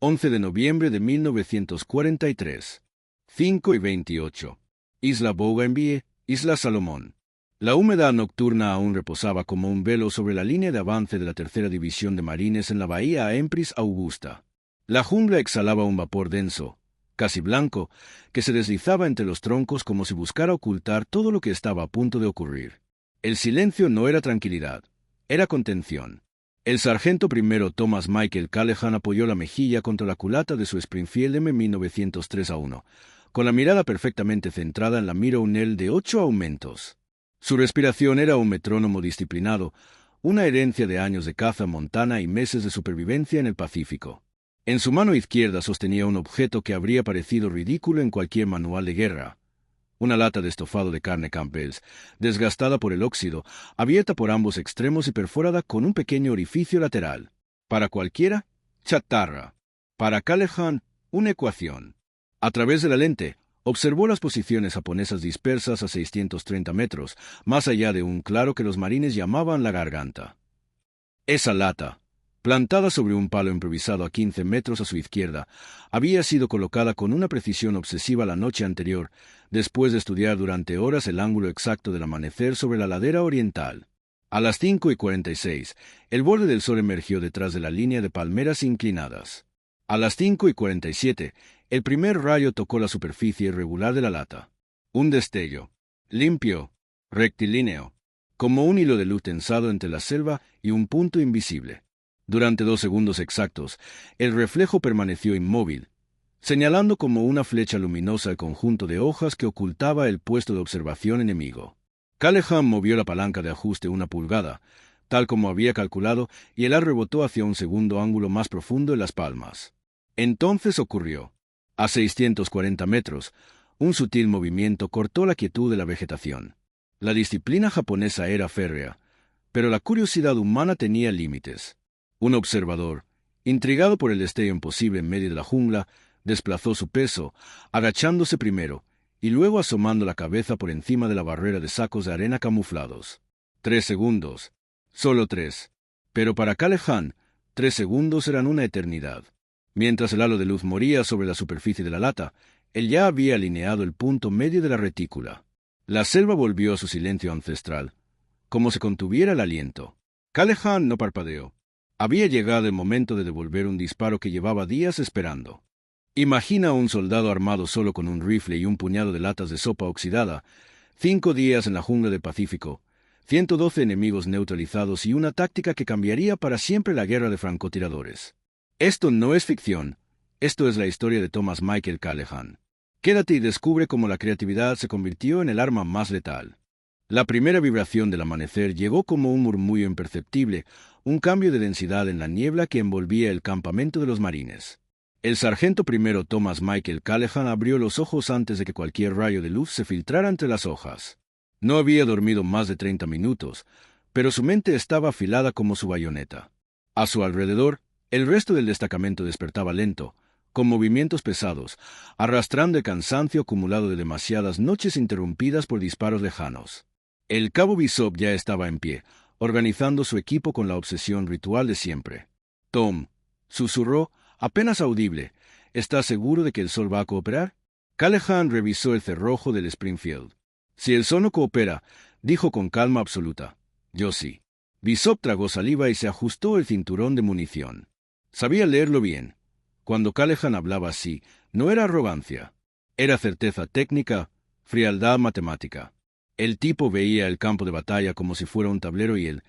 11 de noviembre de 1943. 5:28. Isla Bougainville, Isla Salomón. La humedad nocturna aún reposaba como un velo sobre la línea de avance de la tercera división de marines en la bahía Empress Augusta. La jungla exhalaba un vapor denso, casi blanco, que se deslizaba entre los troncos como si buscara ocultar todo lo que estaba a punto de ocurrir. El silencio no era tranquilidad, era contención. El sargento primero Thomas Michael Callahan apoyó la mejilla contra la culata de su Springfield M1903A1, con la mirada perfectamente centrada en la mira Unel de 8 aumentos. Su respiración era un metrónomo disciplinado, una herencia de años de caza montana y meses de supervivencia en el Pacífico. En su mano izquierda sostenía un objeto que habría parecido ridículo en cualquier manual de guerra. Una lata de estofado de carne Campbell's, desgastada por el óxido, abierta por ambos extremos y perforada con un pequeño orificio lateral. Para cualquiera, chatarra. Para Callahan, una ecuación. A través de la lente, observó las posiciones japonesas dispersas a 630 metros, más allá de un claro que los marines llamaban la garganta. Esa lata, plantada sobre un palo improvisado a 15 metros a su izquierda, había sido colocada con una precisión obsesiva la noche anterior, después de estudiar durante horas el ángulo exacto del amanecer sobre la ladera oriental. A las 5:46, el borde del sol emergió detrás de la línea de palmeras inclinadas. A las 5:47, el primer rayo tocó la superficie irregular de la lata. Un destello, limpio, rectilíneo, como un hilo de luz tensado entre la selva y un punto invisible. Durante 2 segundos exactos, el reflejo permaneció inmóvil, señalando como una flecha luminosa el conjunto de hojas que ocultaba el puesto de observación enemigo. Callahan movió la palanca de ajuste 1 pulgada, tal como había calculado, y el haz rebotó hacia un segundo ángulo más profundo en las palmas. Entonces ocurrió. A 640 metros, un sutil movimiento cortó la quietud de la vegetación. La disciplina japonesa era férrea, pero la curiosidad humana tenía límites. Un observador, intrigado por el destello imposible en medio de la jungla, desplazó su peso, agachándose primero, y luego asomando la cabeza por encima de la barrera de sacos de arena camuflados. 3 segundos. Solo 3. Pero para Callahan, 3 segundos eran una eternidad. Mientras el halo de luz moría sobre la superficie de la lata, él ya había alineado el punto medio de la retícula. La selva volvió a su silencio ancestral, como si contuviera el aliento. Callahan no parpadeó. Había llegado el momento de devolver un disparo que llevaba días esperando. Imagina a un soldado armado solo con un rifle y un puñado de latas de sopa oxidada, 5 días en la jungla del Pacífico, 112 enemigos neutralizados y una táctica que cambiaría para siempre la guerra de francotiradores. Esto no es ficción, esto es la historia de Thomas Michael Callahan. Quédate y descubre cómo la creatividad se convirtió en el arma más letal. La primera vibración del amanecer llegó como un murmullo imperceptible, un cambio de densidad en la niebla que envolvía el campamento de los marines. El sargento primero Thomas Michael Callahan abrió los ojos antes de que cualquier rayo de luz se filtrara entre las hojas. No había dormido más de 30 minutos, pero su mente estaba afilada como su bayoneta. A su alrededor, el resto del destacamento despertaba lento, con movimientos pesados, arrastrando el cansancio acumulado de demasiadas noches interrumpidas por disparos lejanos. El cabo Bishop ya estaba en pie, organizando su equipo con la obsesión ritual de siempre. «Tom», susurró, apenas audible, «¿estás seguro de que el sol va a cooperar?» Callahan revisó el cerrojo del Springfield. «Si el sol no coopera», dijo con calma absoluta, «yo sí». Bishop tragó saliva y se ajustó el cinturón de munición. Sabía leerlo bien. Cuando Callahan hablaba así, no era arrogancia. Era certeza técnica, frialdad matemática. El tipo veía el campo de batalla como si fuera un tablero y él,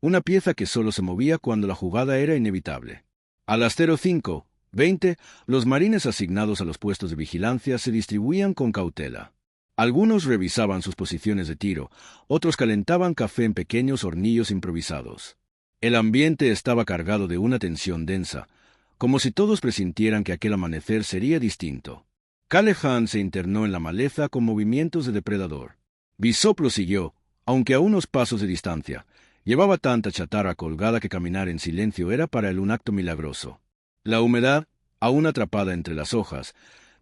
una pieza que solo se movía cuando la jugada era inevitable. A las 05:20, los marines asignados a los puestos de vigilancia se distribuían con cautela. Algunos revisaban sus posiciones de tiro, otros calentaban café en pequeños hornillos improvisados. El ambiente estaba cargado de una tensión densa, como si todos presintieran que aquel amanecer sería distinto. Callahan se internó en la maleza con movimientos de depredador. Bishop lo siguió, aunque a unos pasos de distancia. Llevaba tanta chatarra colgada que caminar en silencio era para él un acto milagroso. La humedad, aún atrapada entre las hojas,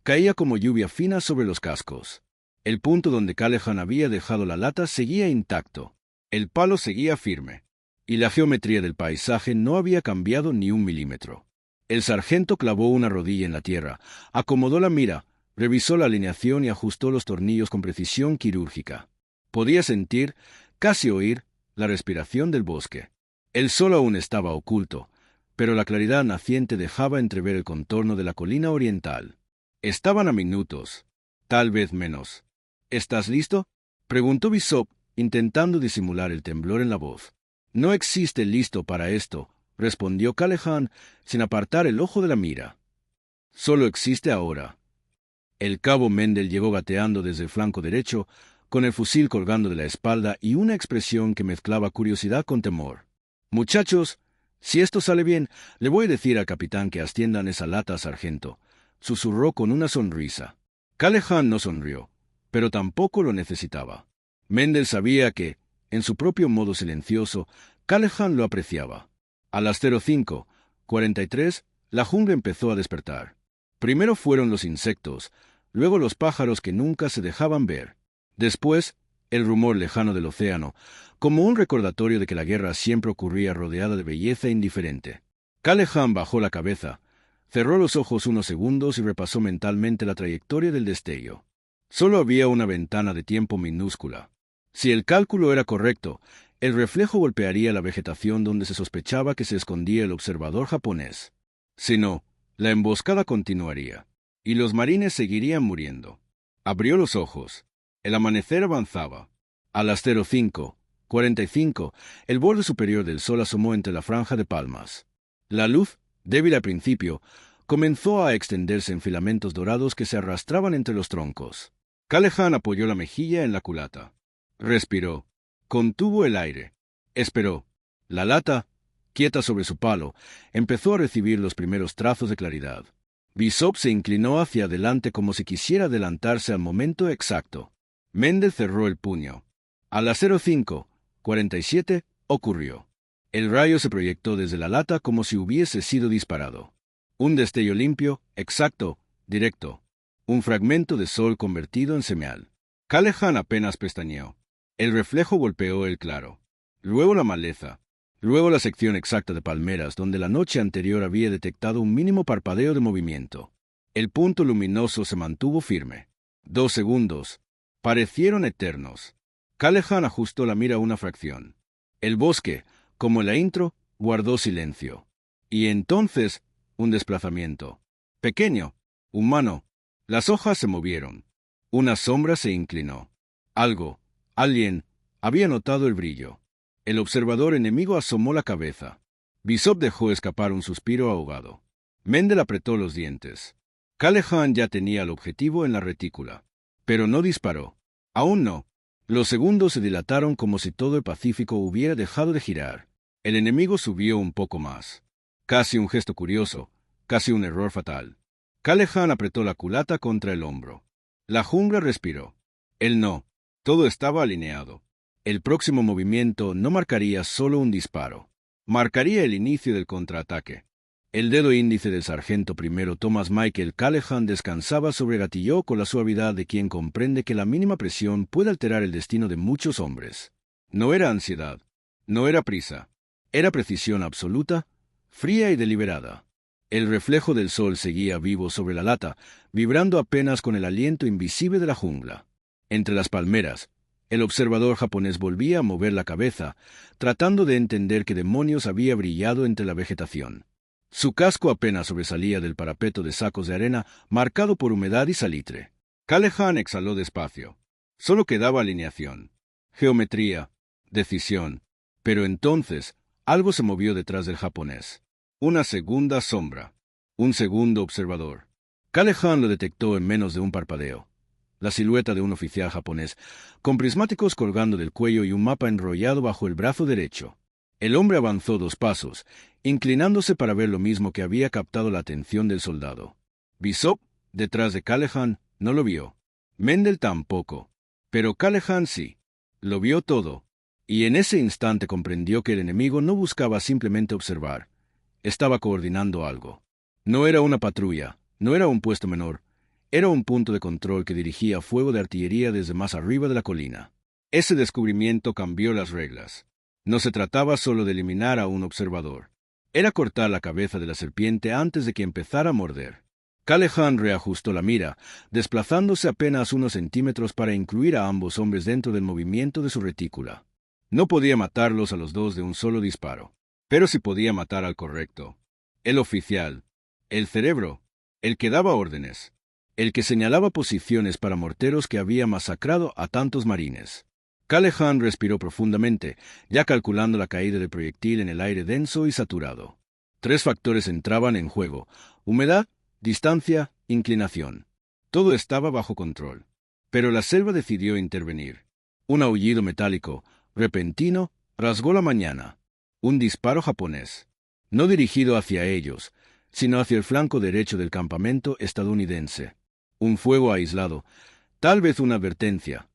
caía como lluvia fina sobre los cascos. El punto donde Callahan había dejado la lata seguía intacto. El palo seguía firme. Y la geometría del paisaje no había cambiado ni un milímetro. El sargento clavó una rodilla en la tierra, acomodó la mira, revisó la alineación y ajustó los tornillos con precisión quirúrgica. Podía sentir, casi oír, la respiración del bosque. El sol aún estaba oculto, pero la claridad naciente dejaba entrever el contorno de la colina oriental. Estaban a minutos, tal vez menos. ¿Estás listo?, preguntó Bishop, intentando disimular el temblor en la voz. No existe listo para esto, respondió Callaghan, sin apartar el ojo de la mira. Solo existe ahora. El cabo Mendel llegó gateando desde el flanco derecho, con el fusil colgando de la espalda y una expresión que mezclaba curiosidad con temor. «Muchachos, si esto sale bien, le voy a decir al capitán que asciendan esa lata, sargento», susurró con una sonrisa. Callaghan no sonrió, pero tampoco lo necesitaba. Mendel sabía que, en su propio modo silencioso, Callaghan lo apreciaba. A las 05:43, la jungla empezó a despertar. Primero fueron los insectos, luego los pájaros que nunca se dejaban ver. Después, el rumor lejano del océano, como un recordatorio de que la guerra siempre ocurría rodeada de belleza indiferente. Callaghan bajó la cabeza, cerró los ojos unos segundos y repasó mentalmente la trayectoria del destello. Solo había una ventana de tiempo minúscula. Si el cálculo era correcto, el reflejo golpearía la vegetación donde se sospechaba que se escondía el observador japonés. Si no, la emboscada continuaría, y los marines seguirían muriendo. Abrió los ojos. El amanecer avanzaba. A las 05:45, el borde superior del sol asomó entre la franja de palmas. La luz, débil al principio, comenzó a extenderse en filamentos dorados que se arrastraban entre los troncos. Callaghan apoyó la mejilla en la culata. Respiró. Contuvo el aire. Esperó. La lata, quieta sobre su palo, empezó a recibir los primeros trazos de claridad. Bishop se inclinó hacia adelante como si quisiera adelantarse al momento exacto. Mendel cerró el puño. A las 05:47 ocurrió. El rayo se proyectó desde la lata como si hubiese sido disparado. Un destello limpio, exacto, directo. Un fragmento de sol convertido en semeal. Callaghan apenas pestañeó. El reflejo golpeó el claro. Luego la maleza. Luego la sección exacta de palmeras donde la noche anterior había detectado un mínimo parpadeo de movimiento. El punto luminoso se mantuvo firme. 2 segundos. Parecieron eternos. Callaghan ajustó la mira una fracción. El bosque, como en la intro, guardó silencio. Y entonces, un desplazamiento. Pequeño, humano. Las hojas se movieron. Una sombra se inclinó. Alguien, había notado el brillo. El observador enemigo asomó la cabeza. Bishop dejó escapar un suspiro ahogado. Mendel apretó los dientes. Callaghan ya tenía el objetivo en la retícula. Pero no disparó. Aún no. Los segundos se dilataron como si todo el Pacífico hubiera dejado de girar. El enemigo subió un poco más. Casi un gesto curioso, casi un error fatal. Callaghan apretó la culata contra el hombro. La jungla respiró. Él no. Todo estaba alineado. El próximo movimiento no marcaría solo un disparo. Marcaría el inicio del contraataque. El dedo índice del sargento primero Thomas Michael Callaghan descansaba sobre el gatillo con la suavidad de quien comprende que la mínima presión puede alterar el destino de muchos hombres. No era ansiedad, no era prisa, era precisión absoluta, fría y deliberada. El reflejo del sol seguía vivo sobre la lata, vibrando apenas con el aliento invisible de la jungla. Entre las palmeras, el observador japonés volvía a mover la cabeza, tratando de entender qué demonios había brillado entre la vegetación. Su casco apenas sobresalía del parapeto de sacos de arena, marcado por humedad y salitre. Callaghan exhaló despacio. Solo quedaba alineación, geometría, decisión. Pero entonces, algo se movió detrás del japonés. Una segunda sombra. Un segundo observador. Callaghan lo detectó en menos de un parpadeo. La silueta de un oficial japonés, con prismáticos colgando del cuello y un mapa enrollado bajo el brazo derecho. El hombre avanzó 2 pasos, inclinándose para ver lo mismo que había captado la atención del soldado. Bishop, detrás de Callaghan, no lo vio. Mendel tampoco. Pero Callaghan sí. Lo vio todo. Y en ese instante comprendió que el enemigo no buscaba simplemente observar. Estaba coordinando algo. No era una patrulla, no era un puesto menor. Era un punto de control que dirigía fuego de artillería desde más arriba de la colina. Ese descubrimiento cambió las reglas. No se trataba solo de eliminar a un observador. Era cortar la cabeza de la serpiente antes de que empezara a morder. Callahan reajustó la mira, desplazándose apenas unos centímetros para incluir a ambos hombres dentro del movimiento de su retícula. No podía matarlos a los dos de un solo disparo, pero sí podía matar al correcto. El oficial, el cerebro, el que daba órdenes, el que señalaba posiciones para morteros que había masacrado a tantos marines. Callahan respiró profundamente, ya calculando la caída del proyectil en el aire denso y saturado. 3 factores entraban en juego: humedad, distancia, inclinación. Todo estaba bajo control. Pero la selva decidió intervenir. Un aullido metálico, repentino, rasgó la mañana. Un disparo japonés. No dirigido hacia ellos, sino hacia el flanco derecho del campamento estadounidense. Un fuego aislado, tal vez una advertencia,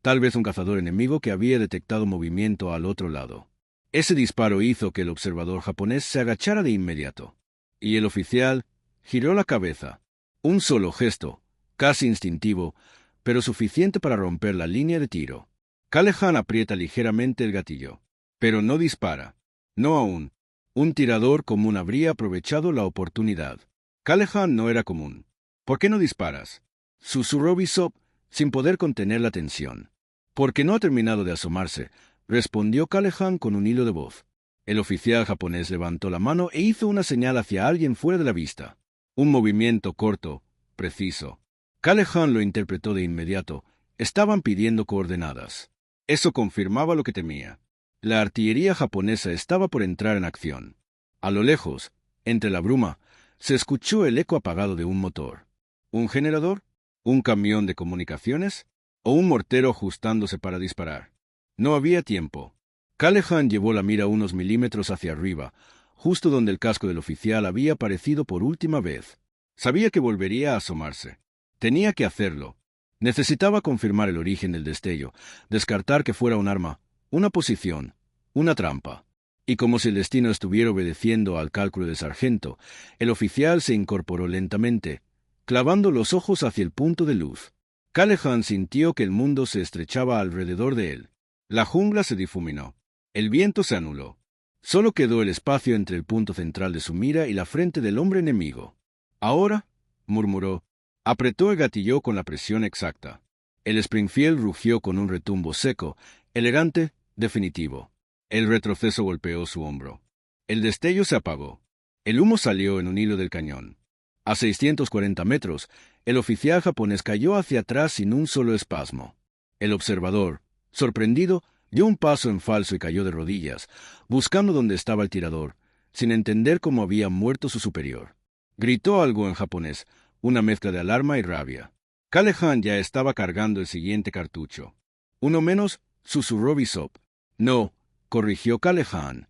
tal vez un cazador enemigo que había detectado movimiento al otro lado. Ese disparo hizo que el observador japonés se agachara de inmediato. Y el oficial giró la cabeza. Un solo gesto, casi instintivo, pero suficiente para romper la línea de tiro. Callahan aprieta ligeramente el gatillo, pero no dispara. No aún. Un tirador común habría aprovechado la oportunidad. Callahan no era común. ¿Por qué no disparas?, susurró Bishop, sin poder contener la tensión. Porque no ha terminado de asomarse, respondió Callahan con un hilo de voz. El oficial japonés levantó la mano e hizo una señal hacia alguien fuera de la vista. Un movimiento corto, preciso. Callahan lo interpretó de inmediato. Estaban pidiendo coordenadas. Eso confirmaba lo que temía. La artillería japonesa estaba por entrar en acción. A lo lejos, entre la bruma, se escuchó el eco apagado de un motor. ¿Un generador? ¿Un camión de comunicaciones? ¿O un mortero ajustándose para disparar? No había tiempo. Callahan llevó la mira unos milímetros hacia arriba, justo donde el casco del oficial había aparecido por última vez. Sabía que volvería a asomarse. Tenía que hacerlo. Necesitaba confirmar el origen del destello, descartar que fuera un arma, una posición, una trampa. Y como si el destino estuviera obedeciendo al cálculo del sargento, el oficial se incorporó lentamente, clavando los ojos hacia el punto de luz. Callahan sintió que el mundo se estrechaba alrededor de él. La jungla se difuminó. El viento se anuló. Solo quedó el espacio entre el punto central de su mira y la frente del hombre enemigo. Ahora, murmuró, apretó el gatillo con la presión exacta. El Springfield rugió con un retumbo seco, elegante, definitivo. El retroceso golpeó su hombro. El destello se apagó. El humo salió en un hilo del cañón. A 640 metros, el oficial japonés cayó hacia atrás sin un solo espasmo. El observador, sorprendido, dio un paso en falso y cayó de rodillas, buscando dónde estaba el tirador, sin entender cómo había muerto su superior. Gritó algo en japonés, una mezcla de alarma y rabia. Callahan ya estaba cargando el siguiente cartucho. Uno menos, susurró Bishop. No, corrigió Callahan.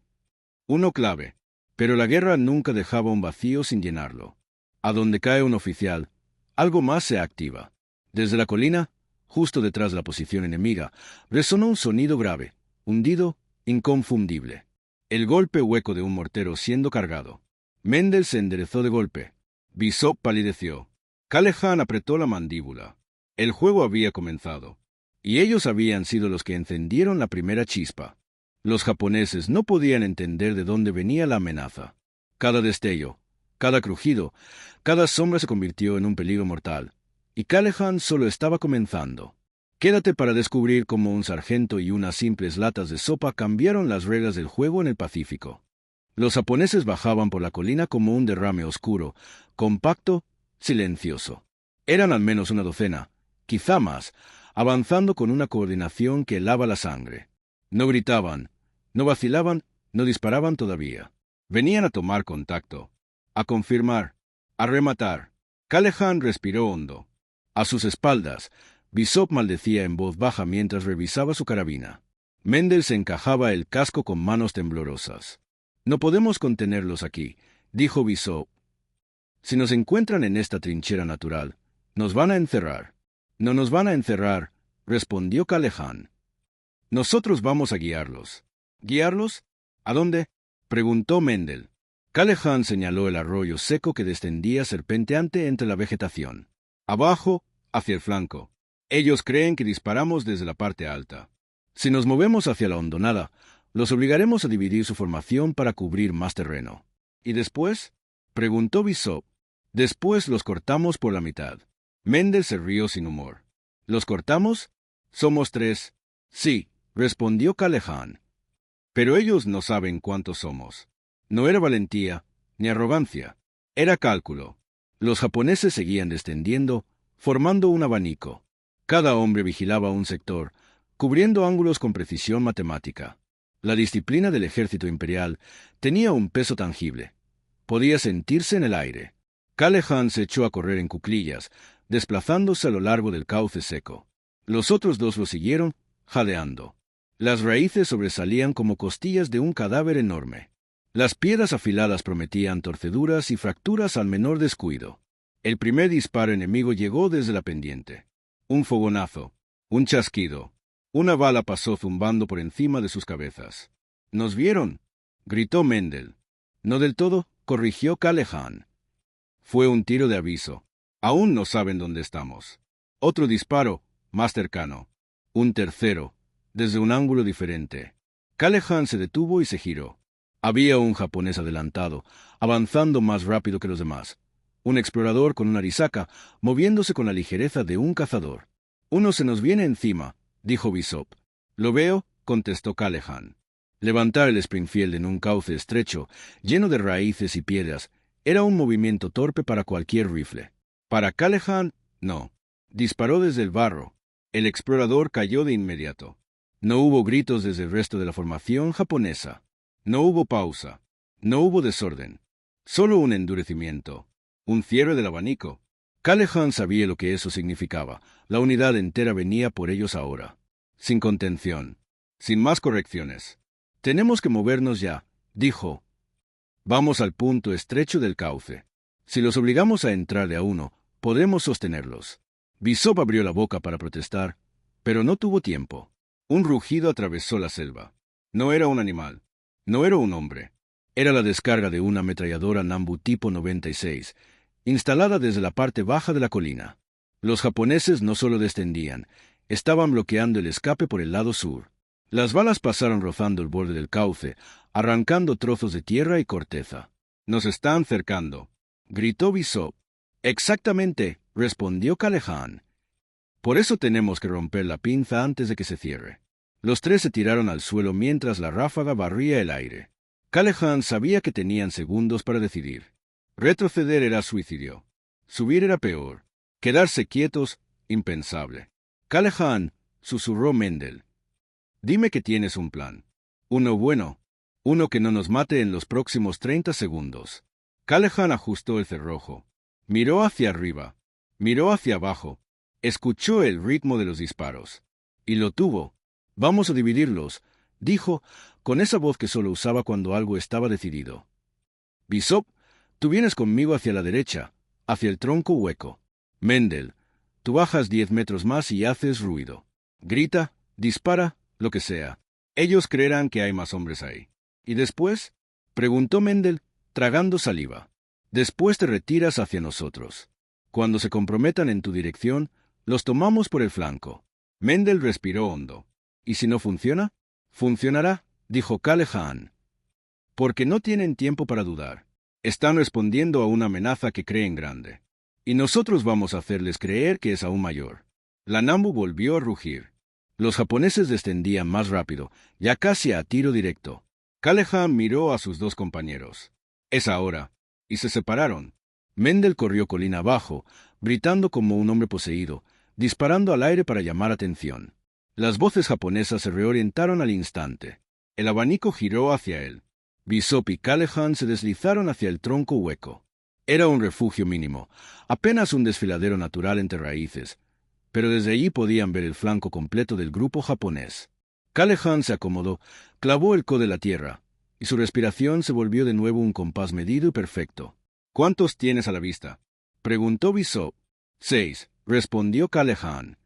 Uno clave. Pero la guerra nunca dejaba un vacío sin llenarlo. A donde cae un oficial, algo más se activa. Desde la colina, justo detrás de la posición enemiga, resonó un sonido grave, hundido, inconfundible. El golpe hueco de un mortero siendo cargado. Mendel se enderezó de golpe. Bishop palideció. Callahan apretó la mandíbula. El juego había comenzado. Y ellos habían sido los que encendieron la primera chispa. Los japoneses no podían entender de dónde venía la amenaza. Cada destello, cada crujido, cada sombra se convirtió en un peligro mortal. Y Callahan solo estaba comenzando. Quédate para descubrir cómo un sargento y unas simples latas de sopa cambiaron las reglas del juego en el Pacífico. Los japoneses bajaban por la colina como un derrame oscuro, compacto, silencioso. Eran al menos una docena, quizá más, avanzando con una coordinación que helaba la sangre. No gritaban, no vacilaban, no disparaban todavía. Venían a tomar contacto, a confirmar, a rematar. Callahan respiró hondo. A sus espaldas, Bishop maldecía en voz baja mientras revisaba su carabina. Mendel se encajaba el casco con manos temblorosas. No podemos contenerlos aquí, dijo Bishop. Si nos encuentran en esta trinchera natural, nos van a encerrar. No nos van a encerrar, respondió Callahan. Nosotros vamos a guiarlos. ¿Guiarlos? ¿A dónde?, preguntó Mendel. Callahan señaló el arroyo seco que descendía serpenteante entre la vegetación. Abajo, hacia el flanco. Ellos creen que disparamos desde la parte alta. Si nos movemos hacia la hondonada, los obligaremos a dividir su formación para cubrir más terreno. ¿Y después? Preguntó Bishop. Después los cortamos por la mitad. Mendel se rió sin humor. ¿Los cortamos? Somos 3. Sí, respondió Callahan. Pero ellos no saben cuántos somos. No era valentía, ni arrogancia. Era cálculo. Los japoneses seguían descendiendo, formando un abanico. Cada hombre vigilaba un sector, cubriendo ángulos con precisión matemática. La disciplina del ejército imperial tenía un peso tangible. Podía sentirse en el aire. Callahan se echó a correr en cuclillas, desplazándose a lo largo del cauce seco. Los otros 2 lo siguieron, jadeando. Las raíces sobresalían como costillas de un cadáver enorme. Las piedras afiladas prometían torceduras y fracturas al menor descuido. El primer disparo enemigo llegó desde la pendiente. Un fogonazo, un chasquido. Una bala pasó zumbando por encima de sus cabezas. —¿Nos vieron? —gritó Mendel. —No del todo —corrigió Callahan—. Fue un tiro de aviso. Aún no saben dónde estamos. Otro disparo, más cercano. Un tercero, desde un ángulo diferente. Callahan se detuvo y se giró. Había un japonés adelantado, avanzando más rápido que los demás. Un explorador con una risaca, moviéndose con la ligereza de un cazador. —Uno se nos viene encima —dijo Bishop. —Lo veo —contestó Callahan. Levantar el Springfield en un cauce estrecho, lleno de raíces y piedras, era un movimiento torpe para cualquier rifle. Para Callahan, no. Disparó desde el barro. El explorador cayó de inmediato. No hubo gritos desde el resto de la formación japonesa. No hubo pausa. No hubo desorden. Solo un endurecimiento. Un cierre del abanico. Callahan sabía lo que eso significaba. La unidad entera venía por ellos ahora. Sin contención. Sin más correcciones. «Tenemos que movernos ya», dijo. «Vamos al punto estrecho del cauce. Si los obligamos a entrar de a uno, podremos sostenerlos». Bishop abrió la boca para protestar, pero no tuvo tiempo. Un rugido atravesó la selva. No era un animal. No era un hombre. Era la descarga de una ametralladora Nambu tipo 96, instalada desde la parte baja de la colina. Los japoneses no solo descendían, estaban bloqueando el escape por el lado sur. Las balas pasaron rozando el borde del cauce, arrancando trozos de tierra y corteza. «Nos están cercando», gritó Bishop. «Exactamente», respondió Callahan. «Por eso tenemos que romper la pinza antes de que se cierre». Los 3 se tiraron al suelo mientras la ráfaga barría el aire. Callahan sabía que tenían segundos para decidir. Retroceder era suicidio. Subir era peor. Quedarse quietos, impensable. «Callahan», susurró Mendel. «Dime que tienes un plan. Uno bueno. Uno que no nos mate en los próximos 30 segundos». Callahan ajustó el cerrojo. Miró hacia arriba. Miró hacia abajo. Escuchó el ritmo de los disparos. Y lo tuvo. «Vamos a dividirlos», dijo, con esa voz que solo usaba cuando algo estaba decidido. «Bishop, tú vienes conmigo hacia la derecha, hacia el tronco hueco. Mendel, tú bajas 10 metros más y haces ruido. Grita, dispara, lo que sea. Ellos creerán que hay más hombres ahí». «¿Y después?», preguntó Mendel, tragando saliva. «Después te retiras hacia nosotros. Cuando se comprometan en tu dirección, los tomamos por el flanco». Mendel respiró hondo. «¿Y si no funciona?». «Funcionará», dijo Callahan. «Porque no tienen tiempo para dudar. Están respondiendo a una amenaza que creen grande. Y nosotros vamos a hacerles creer que es aún mayor». La Nambu volvió a rugir. Los japoneses descendían más rápido, ya casi a tiro directo. Callahan miró a sus 2 compañeros. «Es ahora». Y se separaron. Mendel corrió colina abajo, gritando como un hombre poseído, disparando al aire para llamar atención. Las voces japonesas se reorientaron al instante. El abanico giró hacia él. Bishop y Callahan se deslizaron hacia el tronco hueco. Era un refugio mínimo, apenas un desfiladero natural entre raíces, pero desde allí podían ver el flanco completo del grupo japonés. Callahan se acomodó, clavó el codo en la tierra, y su respiración se volvió de nuevo un compás medido y perfecto. «¿Cuántos tienes a la vista?», preguntó Bishop. 6, respondió Callahan.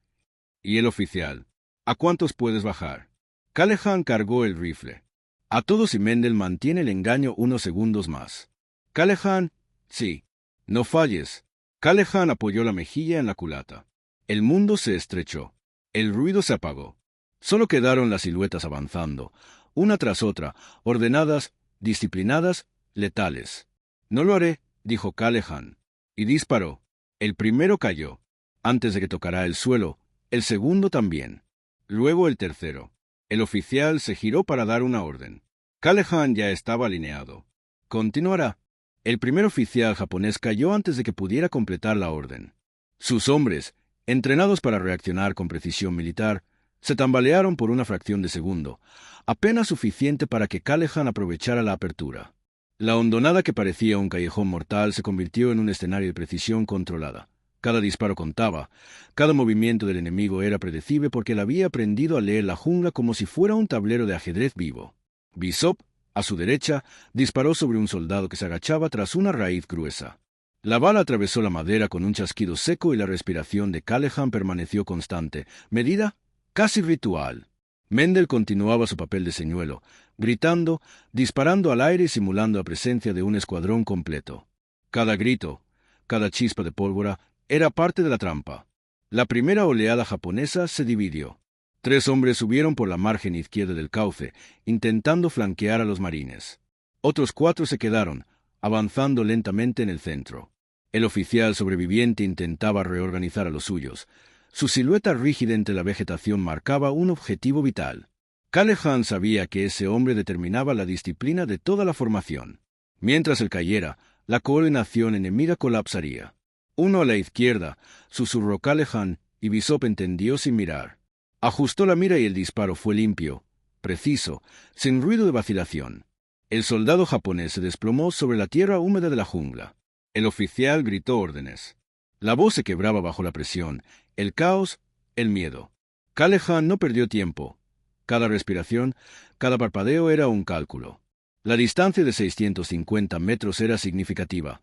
«¿Y el oficial? ¿A cuántos puedes bajar?». Callahan cargó el rifle. «A todos y Mendel mantiene el engaño unos segundos más». «Callahan, sí. No falles». Callahan apoyó la mejilla en la culata. El mundo se estrechó. El ruido se apagó. Solo quedaron las siluetas avanzando, una tras otra, ordenadas, disciplinadas, letales. No lo haré, dijo Callaghan, y disparó. El primero cayó. Antes de que tocara el suelo, el segundo también. Luego el tercero. El oficial se giró para dar una orden. Callaghan ya estaba alineado. Continuará. El primer oficial japonés cayó antes de que pudiera completar la orden. Sus hombres, entrenados para reaccionar con precisión militar, se tambalearon por una fracción de segundo, apenas suficiente para que Callaghan aprovechara la apertura. La hondonada que parecía un callejón mortal se convirtió en un escenario de precisión controlada. Cada disparo contaba, cada movimiento del enemigo era predecible porque él había aprendido a leer la jungla como si fuera un tablero de ajedrez vivo. Bishop, a su derecha, disparó sobre un soldado que se agachaba tras una raíz gruesa. La bala atravesó la madera con un chasquido seco y la respiración de Callaghan permaneció constante, medida, casi ritual. Mendel continuaba su papel de señuelo, gritando, disparando al aire y simulando la presencia de un escuadrón completo. Cada grito, cada chispa de pólvora, era parte de la trampa. La primera oleada japonesa se dividió. 3 hombres subieron por la margen izquierda del cauce, intentando flanquear a los marines. Otros 4 se quedaron, avanzando lentamente en el centro. El oficial sobreviviente intentaba reorganizar a los suyos. Su silueta rígida entre la vegetación marcaba un objetivo vital. Callaghan sabía que ese hombre determinaba la disciplina de toda la formación. Mientras él cayera, la coordinación enemiga colapsaría. Uno a la izquierda, susurró Callaghan, y Bishop entendió sin mirar. Ajustó la mira y el disparo fue limpio, preciso, sin ruido de vacilación. El soldado japonés se desplomó sobre la tierra húmeda de la jungla. El oficial gritó órdenes. La voz se quebraba bajo la presión, el caos, el miedo. Callaghan no perdió tiempo. Cada respiración, cada parpadeo era un cálculo. La distancia de 650 metros era significativa,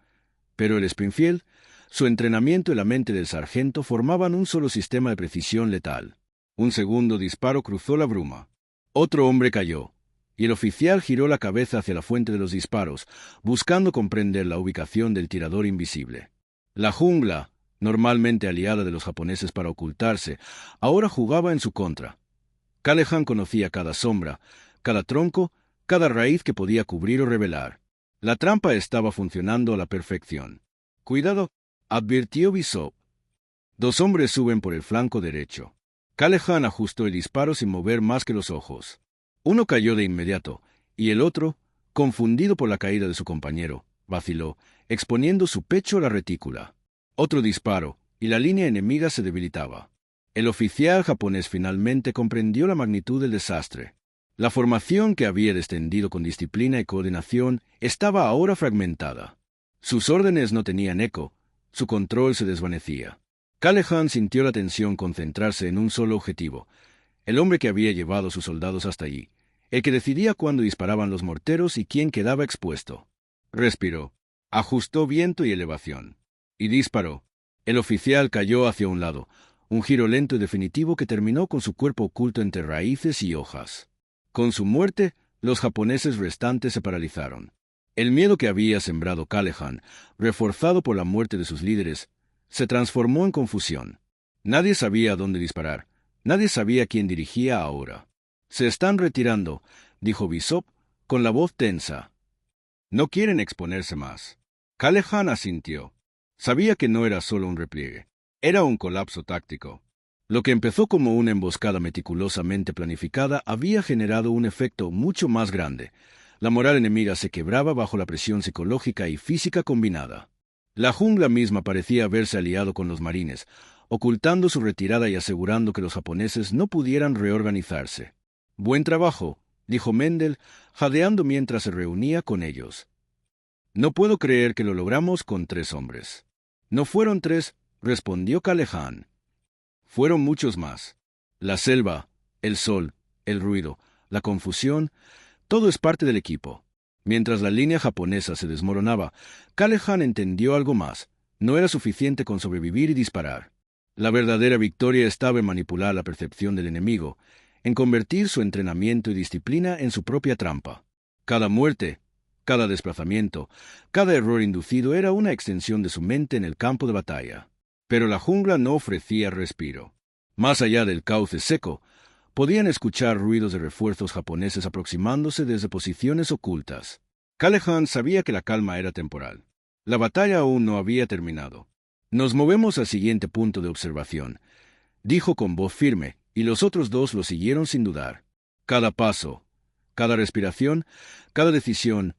pero el Springfield, su entrenamiento y la mente del sargento formaban un solo sistema de precisión letal. Un segundo disparo cruzó la bruma. Otro hombre cayó, y el oficial giró la cabeza hacia la fuente de los disparos, buscando comprender la ubicación del tirador invisible. La jungla, normalmente aliada de los japoneses para ocultarse, ahora jugaba en su contra. Callaghan conocía cada sombra, cada tronco, cada raíz que podía cubrir o revelar. La trampa estaba funcionando a la perfección. «Cuidado», advirtió Bishop. 2 hombres suben por el flanco derecho. Callaghan ajustó el disparo sin mover más que los ojos. Uno cayó de inmediato, y el otro, confundido por la caída de su compañero, vaciló, exponiendo su pecho a la retícula. Otro disparo, y la línea enemiga se debilitaba. El oficial japonés finalmente comprendió la magnitud del desastre. La formación que había descendido con disciplina y coordinación estaba ahora fragmentada. Sus órdenes no tenían eco, su control se desvanecía. Callaghan sintió la tensión concentrarse en un solo objetivo, el hombre que había llevado a sus soldados hasta allí, el que decidía cuándo disparaban los morteros y quién quedaba expuesto. Respiró, ajustó viento y elevación, y disparó. El oficial cayó hacia un lado, un giro lento y definitivo que terminó con su cuerpo oculto entre raíces y hojas. Con su muerte, los japoneses restantes se paralizaron. El miedo que había sembrado Callaghan, reforzado por la muerte de sus líderes, se transformó en confusión. Nadie sabía a dónde disparar, nadie sabía quién dirigía ahora. «Se están retirando», dijo Bishop, con la voz tensa. «No quieren exponerse más». Callaghan asintió. Sabía que no era solo un repliegue, era un colapso táctico. Lo que empezó como una emboscada meticulosamente planificada había generado un efecto mucho más grande. La moral enemiga se quebraba bajo la presión psicológica y física combinada. La jungla misma parecía haberse aliado con los marines, ocultando su retirada y asegurando que los japoneses no pudieran reorganizarse. «Buen trabajo», dijo Mendel, jadeando mientras se reunía con ellos. «No puedo creer que lo logramos con 3 hombres». «No fueron 3», respondió Callaghan. «Fueron muchos más. La selva, el sol, el ruido, la confusión, todo es parte del equipo». Mientras la línea japonesa se desmoronaba, Callaghan entendió algo más. No era suficiente con sobrevivir y disparar. La verdadera victoria estaba en manipular la percepción del enemigo, en convertir su entrenamiento y disciplina en su propia trampa. Cada muerte, cada desplazamiento, cada error inducido era una extensión de su mente en el campo de batalla. Pero la jungla no ofrecía respiro. Más allá del cauce seco, podían escuchar ruidos de refuerzos japoneses aproximándose desde posiciones ocultas. Callahan sabía que la calma era temporal. La batalla aún no había terminado. Nos movemos al siguiente punto de observación, dijo con voz firme, y los otros dos lo siguieron sin dudar. Cada paso, cada respiración, cada decisión,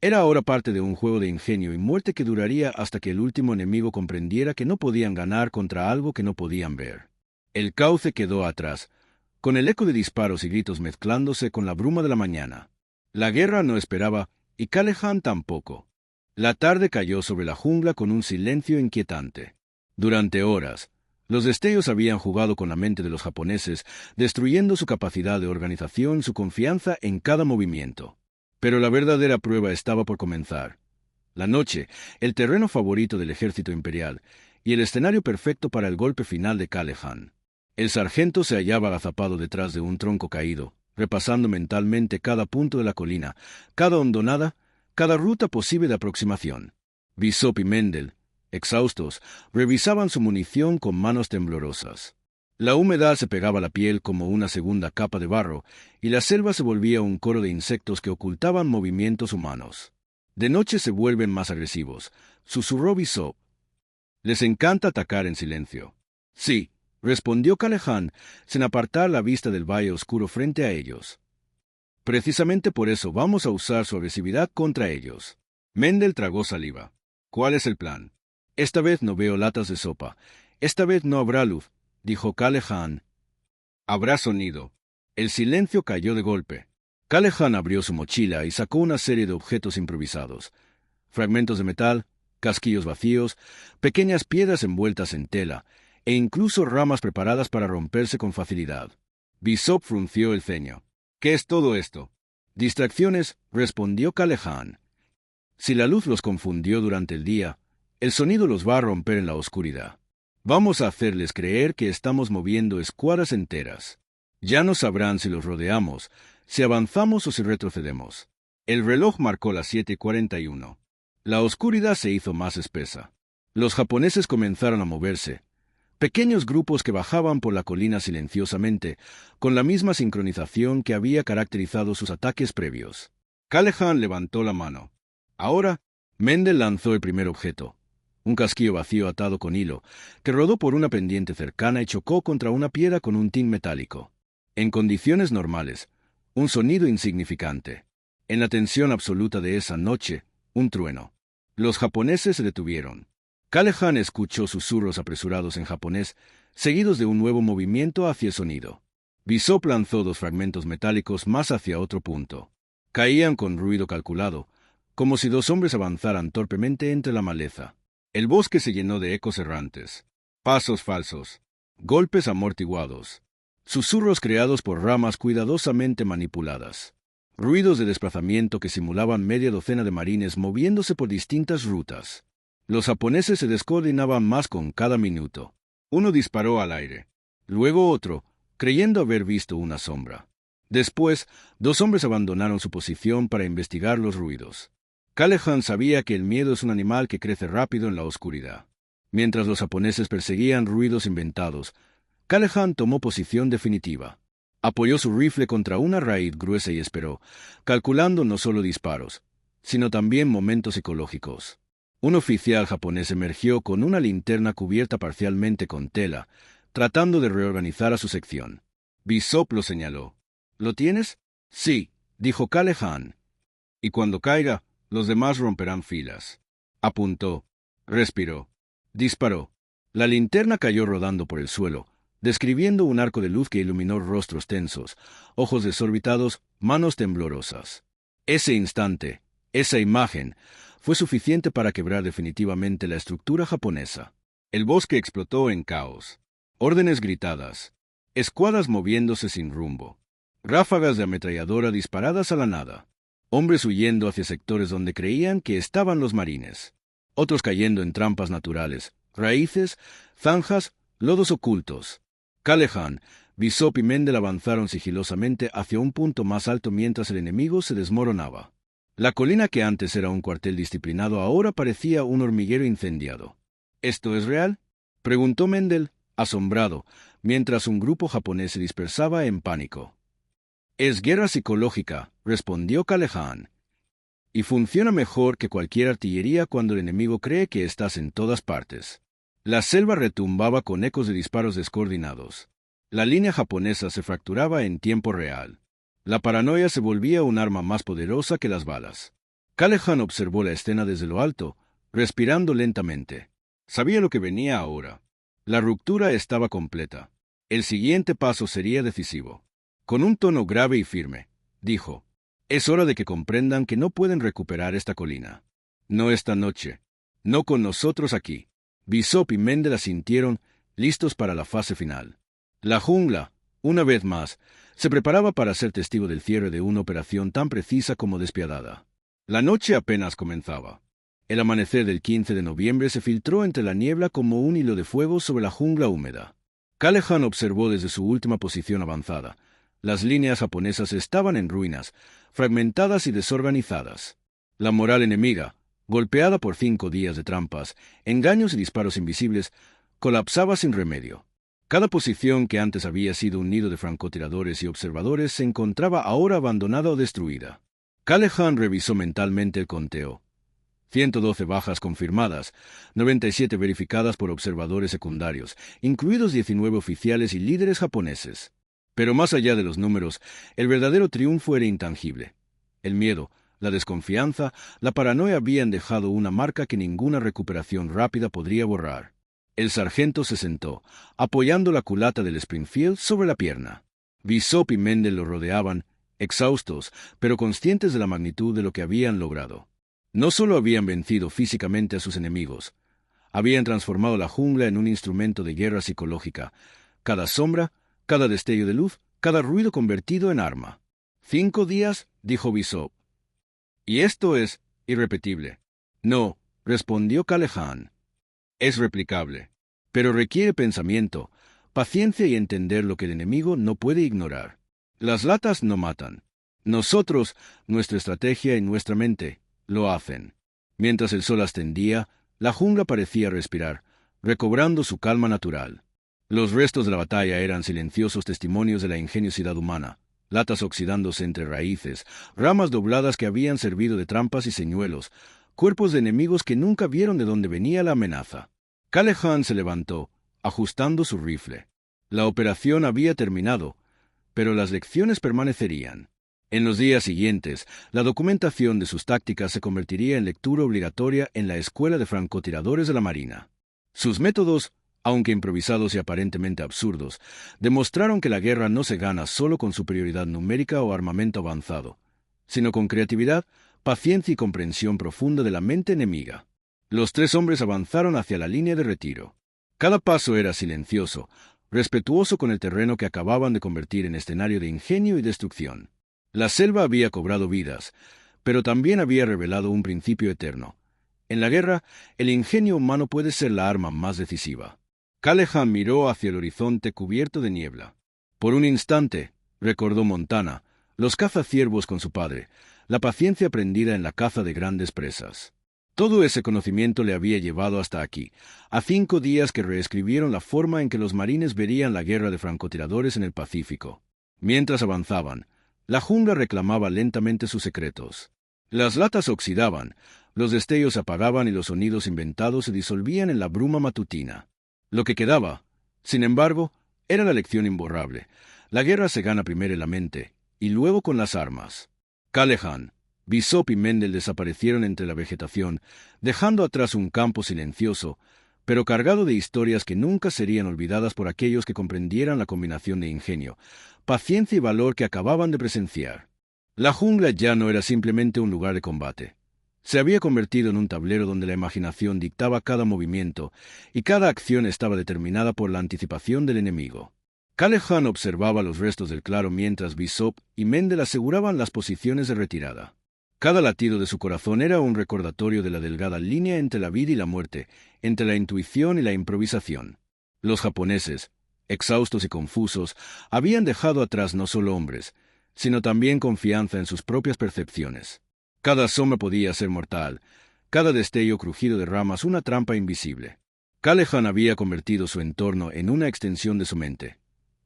era ahora parte de un juego de ingenio y muerte que duraría hasta que el último enemigo comprendiera que no podían ganar contra algo que no podían ver. El cauce quedó atrás, con el eco de disparos y gritos mezclándose con la bruma de la mañana. La guerra no esperaba, y Callahan tampoco. La tarde cayó sobre la jungla con un silencio inquietante. Durante horas, los destellos habían jugado con la mente de los japoneses, destruyendo su capacidad de organización, su confianza en cada movimiento. Pero la verdadera prueba estaba por comenzar. La noche, el terreno favorito del ejército imperial, y el escenario perfecto para el golpe final de Callahan. El sargento se hallaba agazapado detrás de un tronco caído, repasando mentalmente cada punto de la colina, cada hondonada, cada ruta posible de aproximación. Bishop y Mendel, exhaustos, revisaban su munición con manos temblorosas. La humedad se pegaba a la piel como una segunda capa de barro, y la selva se volvía un coro de insectos que ocultaban movimientos humanos. De noche se vuelven más agresivos, susurró Bishop. Les encanta atacar en silencio. Sí, respondió Callahan, sin apartar la vista del valle oscuro frente a ellos. Precisamente por eso vamos a usar su agresividad contra ellos. Mendel tragó saliva. ¿Cuál es el plan? Esta vez no veo latas de sopa. Esta vez no habrá luz, dijo Callahan. Habrá sonido. El silencio cayó de golpe. Callahan abrió su mochila y sacó una serie de objetos improvisados. Fragmentos de metal, casquillos vacíos, pequeñas piedras envueltas en tela, e incluso ramas preparadas para romperse con facilidad. Bishop frunció el ceño. ¿Qué es todo esto? Distracciones, respondió Callahan. Si la luz los confundió durante el día, el sonido los va a romper en la oscuridad. Vamos a hacerles creer que estamos moviendo escuadras enteras. Ya no sabrán si los rodeamos, si avanzamos o si retrocedemos. El reloj marcó las 7:41. La oscuridad se hizo más espesa. Los japoneses comenzaron a moverse. Pequeños grupos que bajaban por la colina silenciosamente, con la misma sincronización que había caracterizado sus ataques previos. Callahan levantó la mano. Ahora, Mendel lanzó el primer objeto. Un casquillo vacío atado con hilo, que rodó por una pendiente cercana y chocó contra una piedra con un tin metálico. En condiciones normales, un sonido insignificante. En la tensión absoluta de esa noche, un trueno. Los japoneses se detuvieron. Callahan escuchó susurros apresurados en japonés, seguidos de un nuevo movimiento hacia el sonido. Bishop lanzó dos fragmentos metálicos más hacia otro punto. Caían con ruido calculado, como si dos hombres avanzaran torpemente entre la maleza. El bosque se llenó de ecos errantes. Pasos falsos. Golpes amortiguados. Susurros creados por ramas cuidadosamente manipuladas. Ruidos de desplazamiento que simulaban media docena de marines moviéndose por distintas rutas. Los japoneses se descoordinaban más con cada minuto. Uno disparó al aire. Luego otro, creyendo haber visto una sombra. Después, dos hombres abandonaron su posición para investigar los ruidos. Callahan sabía que el miedo es un animal que crece rápido en la oscuridad. Mientras los japoneses perseguían ruidos inventados, Callahan tomó posición definitiva. Apoyó su rifle contra una raíz gruesa y esperó, calculando no solo disparos, sino también momentos psicológicos. Un oficial japonés emergió con una linterna cubierta parcialmente con tela, tratando de reorganizar a su sección. Bishop lo señaló. ¿Lo tienes? Sí, dijo Callahan. Y cuando caiga, los demás romperán filas. Apuntó. Respiró. Disparó. La linterna cayó rodando por el suelo, describiendo un arco de luz que iluminó rostros tensos, ojos desorbitados, manos temblorosas. Ese instante, esa imagen, fue suficiente para quebrar definitivamente la estructura japonesa. El bosque explotó en caos. Órdenes gritadas. Escuadras moviéndose sin rumbo. Ráfagas de ametralladora disparadas a la nada. Hombres huyendo hacia sectores donde creían que estaban los marines. Otros cayendo en trampas naturales, raíces, zanjas, lodos ocultos. Callahan, Bishop y Mendel avanzaron sigilosamente hacia un punto más alto mientras el enemigo se desmoronaba. La colina que antes era un cuartel disciplinado ahora parecía un hormiguero incendiado. ¿Esto es real?, preguntó Mendel, asombrado, mientras un grupo japonés se dispersaba en pánico. Es guerra psicológica, respondió Callahan. y funciona mejor que cualquier artillería cuando el enemigo cree que estás en todas partes. La selva retumbaba con ecos de disparos descoordinados. La línea japonesa se fracturaba en tiempo real. La paranoia se volvía un arma más poderosa que las balas. Callejan observó la escena desde lo alto, respirando lentamente. Sabía lo que venía ahora. La ruptura estaba completa. El siguiente paso sería decisivo. Con un tono grave y firme, dijo: «Es hora de que comprendan que no pueden recuperar esta colina. No esta noche. No con nosotros aquí». Bishop y Mendel asintieron, listos para la fase final. La jungla, una vez más, se preparaba para ser testigo del cierre de una operación tan precisa como despiadada. La noche apenas comenzaba. El amanecer del 15 de noviembre se filtró entre la niebla como un hilo de fuego sobre la jungla húmeda. Callejan observó desde su última posición avanzada. Las líneas japonesas estaban en ruinas, fragmentadas y desorganizadas. La moral enemiga, golpeada por 5 días de trampas, engaños y disparos invisibles, colapsaba sin remedio. Cada posición que antes había sido un nido de francotiradores y observadores se encontraba ahora abandonada o destruida. Callejan revisó mentalmente el conteo. 112 bajas confirmadas, 97 verificadas por observadores secundarios, incluidos 19 oficiales y líderes japoneses. Pero más allá de los números, el verdadero triunfo era intangible. El miedo, la desconfianza, la paranoia habían dejado una marca que ninguna recuperación rápida podría borrar. El sargento se sentó, apoyando la culata del Springfield sobre la pierna. Bishop y Mendel lo rodeaban, exhaustos, pero conscientes de la magnitud de lo que habían logrado. No solo habían vencido físicamente a sus enemigos, habían transformado la jungla en un instrumento de guerra psicológica. Cada sombra, cada destello de luz, cada ruido convertido en arma. 5 días, dijo Bishop. Y esto es irrepetible. No, respondió Callejan. Es replicable, pero requiere pensamiento, paciencia y entender lo que el enemigo no puede ignorar. Las latas no matan. Nosotros, nuestra estrategia y nuestra mente, lo hacen. Mientras el sol ascendía, la jungla parecía respirar, recobrando su calma natural. Los restos de la batalla eran silenciosos testimonios de la ingeniosidad humana, latas oxidándose entre raíces, ramas dobladas que habían servido de trampas y señuelos, cuerpos de enemigos que nunca vieron de dónde venía la amenaza. Callejan se levantó, ajustando su rifle. La operación había terminado, pero las lecciones permanecerían. En los días siguientes, la documentación de sus tácticas se convertiría en lectura obligatoria en la Escuela de Francotiradores de la Marina. Sus métodos, aunque improvisados y aparentemente absurdos, demostraron que la guerra no se gana solo con superioridad numérica o armamento avanzado, sino con creatividad, paciencia y comprensión profunda de la mente enemiga. Los 3 hombres avanzaron hacia la línea de retiro. Cada paso era silencioso, respetuoso con el terreno que acababan de convertir en escenario de ingenio y destrucción. La selva había cobrado vidas, pero también había revelado un principio eterno. En la guerra, el ingenio humano puede ser la arma más decisiva. Callejan miró hacia el horizonte cubierto de niebla. Por un instante, recordó Montana, los cazaciervos con su padre, la paciencia aprendida en la caza de grandes presas. Todo ese conocimiento le había llevado hasta aquí, a 5 días que reescribieron la forma en que los marines verían la guerra de francotiradores en el Pacífico. Mientras avanzaban, la jungla reclamaba lentamente sus secretos. Las latas oxidaban, los destellos se apagaban y los sonidos inventados se disolvían en la bruma matutina. Lo que quedaba, sin embargo, era la lección imborrable. La guerra se gana primero en la mente, y luego con las armas. Callejan, Bishop y Mendel desaparecieron entre la vegetación, dejando atrás un campo silencioso, pero cargado de historias que nunca serían olvidadas por aquellos que comprendieran la combinación de ingenio, paciencia y valor que acababan de presenciar. La jungla ya no era simplemente un lugar de combate. Se había convertido en un tablero donde la imaginación dictaba cada movimiento y cada acción estaba determinada por la anticipación del enemigo. Callejan observaba los restos del claro mientras Bishop y Mendel aseguraban las posiciones de retirada. Cada latido de su corazón era un recordatorio de la delgada línea entre la vida y la muerte, entre la intuición y la improvisación. Los japoneses, exhaustos y confusos, habían dejado atrás no solo hombres, sino también confianza en sus propias percepciones. Cada sombra podía ser mortal, cada destello crujido de ramas una trampa invisible. Callejan había convertido su entorno en una extensión de su mente.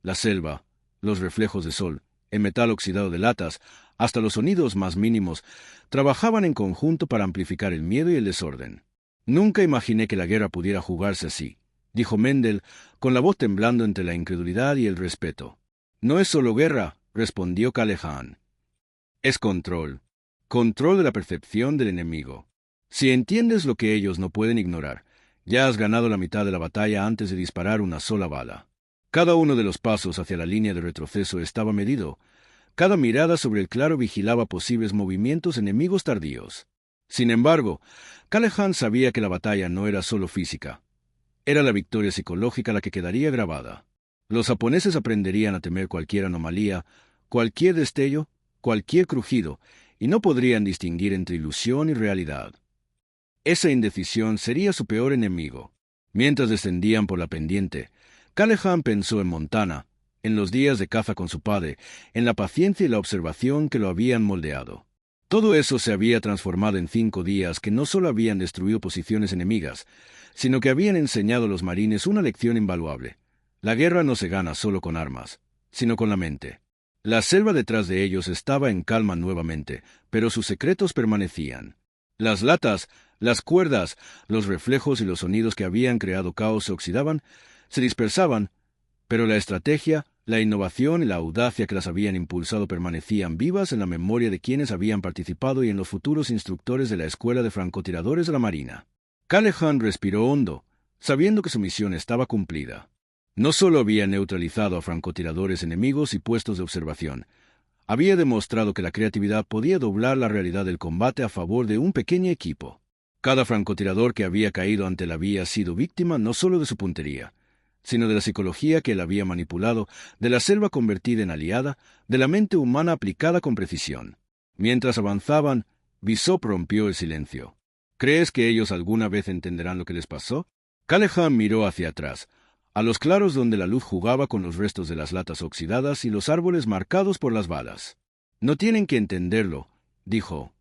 La selva, los reflejos de sol el metal oxidado de latas, hasta los sonidos más mínimos, trabajaban en conjunto para amplificar el miedo y el desorden. Nunca imaginé que la guerra pudiera jugarse así, dijo Mendel, con la voz temblando entre la incredulidad y el respeto. No es solo guerra, respondió Callahan. Es control. Control de la percepción del enemigo. Si entiendes lo que ellos no pueden ignorar, ya has ganado la mitad de la batalla antes de disparar una sola bala. Cada uno de los pasos hacia la línea de retroceso estaba medido. Cada mirada sobre el claro vigilaba posibles movimientos enemigos tardíos. Sin embargo, Callahan sabía que la batalla no era solo física. Era la victoria psicológica la que quedaría grabada. Los japoneses aprenderían a temer cualquier anomalía, cualquier destello, cualquier crujido, y no podrían distinguir entre ilusión y realidad. Esa indecisión sería su peor enemigo. Mientras descendían por la pendiente, Callahan pensó en Montana, en los días de caza con su padre, en la paciencia y la observación que lo habían moldeado. Todo eso se había transformado en 5 días que no solo habían destruido posiciones enemigas, sino que habían enseñado a los marines una lección invaluable. La guerra no se gana solo con armas, sino con la mente. La selva detrás de ellos estaba en calma nuevamente, pero sus secretos permanecían. Las latas, las cuerdas, los reflejos y los sonidos que habían creado caos se oxidaban, se dispersaban, pero la estrategia, la innovación y la audacia que las habían impulsado permanecían vivas en la memoria de quienes habían participado y en los futuros instructores de la Escuela de Francotiradores de la Marina. Callahan respiró hondo, sabiendo que su misión estaba cumplida. No solo había neutralizado a francotiradores enemigos y puestos de observación, había demostrado que la creatividad podía doblar la realidad del combate a favor de un pequeño equipo. Cada francotirador que había caído ante él había sido víctima no solo de su puntería, sino de la psicología que él había manipulado, de la selva convertida en aliada, de la mente humana aplicada con precisión. Mientras avanzaban, Bishop rompió el silencio. ¿Crees que ellos alguna vez entenderán lo que les pasó? Callahan miró hacia atrás, a los claros donde la luz jugaba con los restos de las latas oxidadas y los árboles marcados por las balas. No tienen que entenderlo, dijo.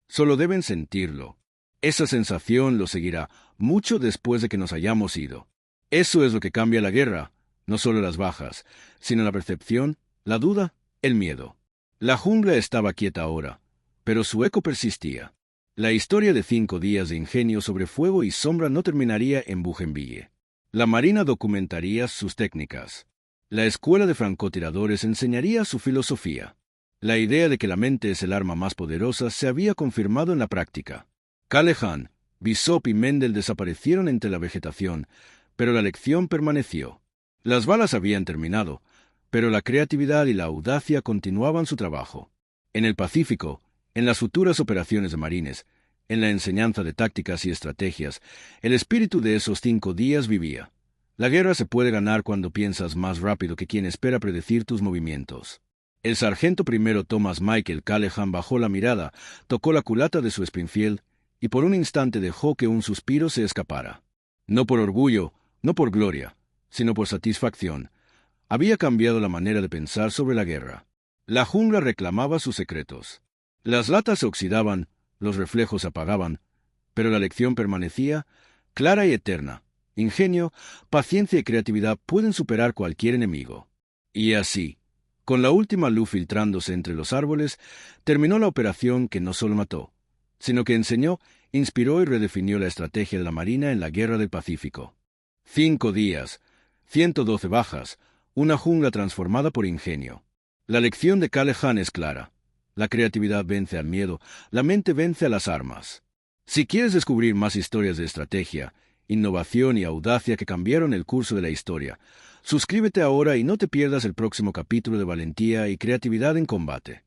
Solo deben sentirlo. Esa sensación los seguirá mucho después de que nos hayamos ido. Eso es lo que cambia la guerra, no solo las bajas, sino la percepción, la duda, el miedo. La jungla estaba quieta ahora, pero su eco persistía. La historia de 5 días de ingenio sobre fuego y sombra no terminaría en Bougainville. La Marina documentaría sus técnicas. La Escuela de Francotiradores enseñaría su filosofía. La idea de que la mente es el arma más poderosa se había confirmado en la práctica. Callahan, Bishop y Mendel desaparecieron entre la vegetación, pero la lección permaneció. Las balas habían terminado, pero la creatividad y la audacia continuaban su trabajo. En el Pacífico, en las futuras operaciones de marines, en la enseñanza de tácticas y estrategias, el espíritu de esos 5 días vivía. La guerra se puede ganar cuando piensas más rápido que quien espera predecir tus movimientos. El sargento primero Thomas Michael Callahan bajó la mirada, tocó la culata de su Springfield y por un instante dejó que un suspiro se escapara. No por orgullo, no por gloria, sino por satisfacción. Había cambiado la manera de pensar sobre la guerra. La jungla reclamaba sus secretos. Las latas se oxidaban, los reflejos se apagaban, pero la lección permanecía, clara y eterna. Ingenio, paciencia y creatividad pueden superar cualquier enemigo. Y así, con la última luz filtrándose entre los árboles, terminó la operación que no solo mató, sino que enseñó, inspiró y redefinió la estrategia de la Marina en la Guerra del Pacífico. 5 días, 112 bajas, una jungla transformada por ingenio. La lección de Callahan es clara. La creatividad vence al miedo, la mente vence a las armas. Si quieres descubrir más historias de estrategia, innovación y audacia que cambiaron el curso de la historia, suscríbete ahora y no te pierdas el próximo capítulo de Valentía y Creatividad en Combate.